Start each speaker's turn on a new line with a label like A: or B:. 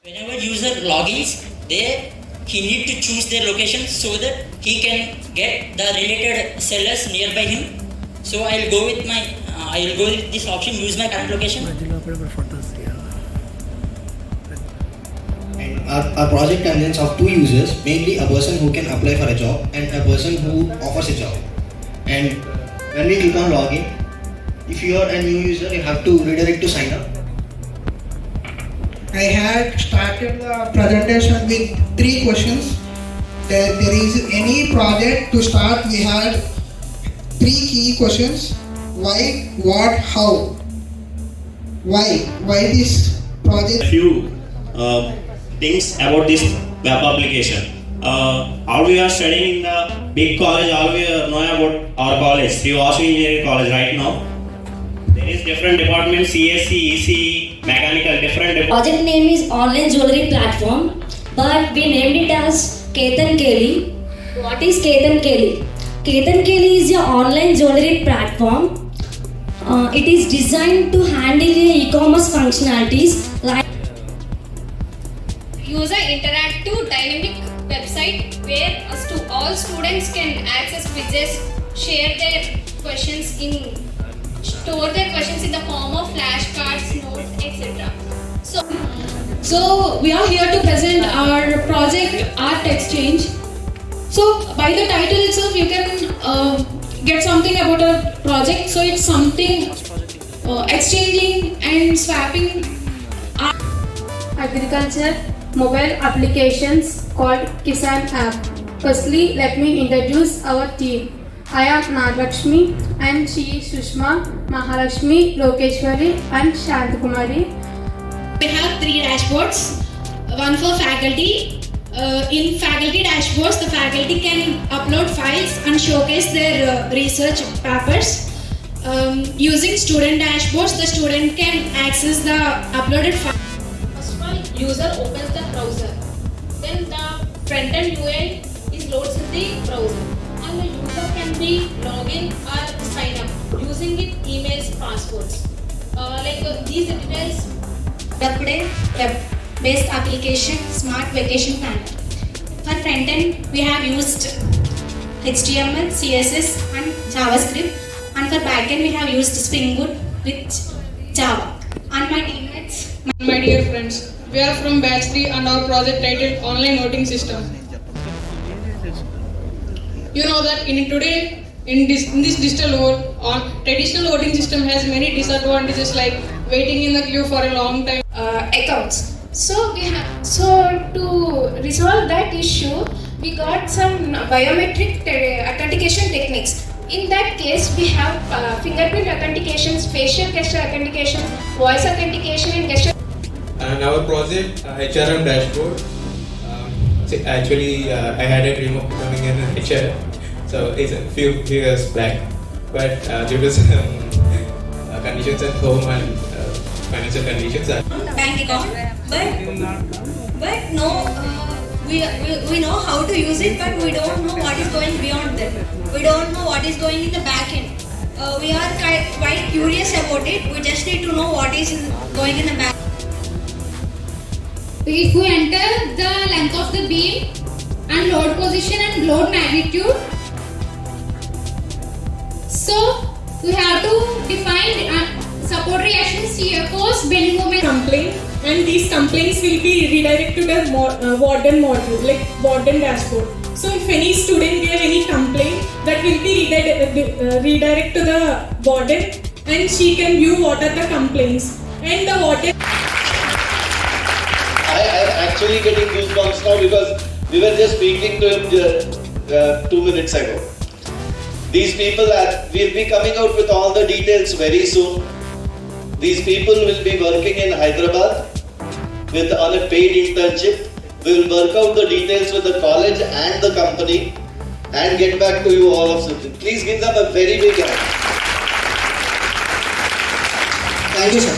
A: Whenever user logins, he need to choose their location so that he can get the related sellers nearby him. So I'll go with this option. Use my current location.
B: And our project consists of two users, mainly a person who can apply for a job and a person who offers a job. And when we click on login, if you are a new user, you have to redirect to sign up.
C: I had started the presentation with 3 questions. There is any project to start, we had 3 key questions. Why, what, how. Why this project?
D: Few things about this web application. All we are studying in the big college, all we know about our college, Sri Vasu Engineering College right now. There is different departments, CSC, ECE, mechanical, different departments.
E: Project name is Online Jewelry Platform, but we named it as Ketan Kelly. What is Ketan Kelly? Ketan Kelly is an online jewelry platform. It is designed to handle e-commerce functionalities like
F: user interactive dynamic website where all students can access quizzes, share their questions store their questions in the form of flashcards, notes, etc.
G: So we are here to present our project Art Exchange. So by the title itself you can get something about a project. So it's something exchanging and swapping art.
H: Agriculture mobile applications called Kisan app. Firstly, let me introduce our team. I am Nagalakshmi and she is Sushma, Mahalakshmi, Lokeshwari and Shantakumari.
G: We have 3 dashboards, one for faculty. In faculty dashboards, the faculty can upload files and showcase their research papers. Using student dashboards, the student can access the uploaded files.
F: First of all, user opens the browser. Then the front-end UI is loads in the browser. And the user can be login or sign up using it emails, passwords. These details.
E: Workday web-based application Smart Vacation Planner. For front-end, we have used HTML, CSS and JavaScript. And for back-end, we have used Spring Boot with Java. And my teammates.
G: My dear friends, we are from Batch 3 and our project titled Online Voting System. You know that in this digital world, traditional voting system has many disadvantages like waiting in the queue for a long time.
F: Accounts. So to resolve that issue, we got some biometric authentication techniques. In that case, we have fingerprint authentications, facial gesture authentication, voice authentication, and gesture.
I: And our project HRM dashboard. Actually, I had a dream of becoming an HR. So it's a few years back, but due to some conditions at home and financial conditions,
E: Bank account, but no, we know how to use it, but we don't know what is going beyond that. We don't know what is going in the back end. We are quite curious about it. We just need to know what is going in the back.
G: If we enter the length of the beam and load position and load magnitude, so we have to define support reactions, shear force, bending moment.
J: Complaint, and these complaints will be redirected to the Warden module, like Warden dashboard. So if any student give any complaint, that will be redirected to the Warden, and she can view what are the complaints. And the Warden.
K: I am actually getting goosebumps now because we were just speaking to him 2 minutes ago. These people will be coming out with all the details very soon. These people will be working in Hyderabad on a paid internship. We will work out the details with the college and the company and get back to you all of sudden. Please give them a very big hand.
C: Thank you, sir.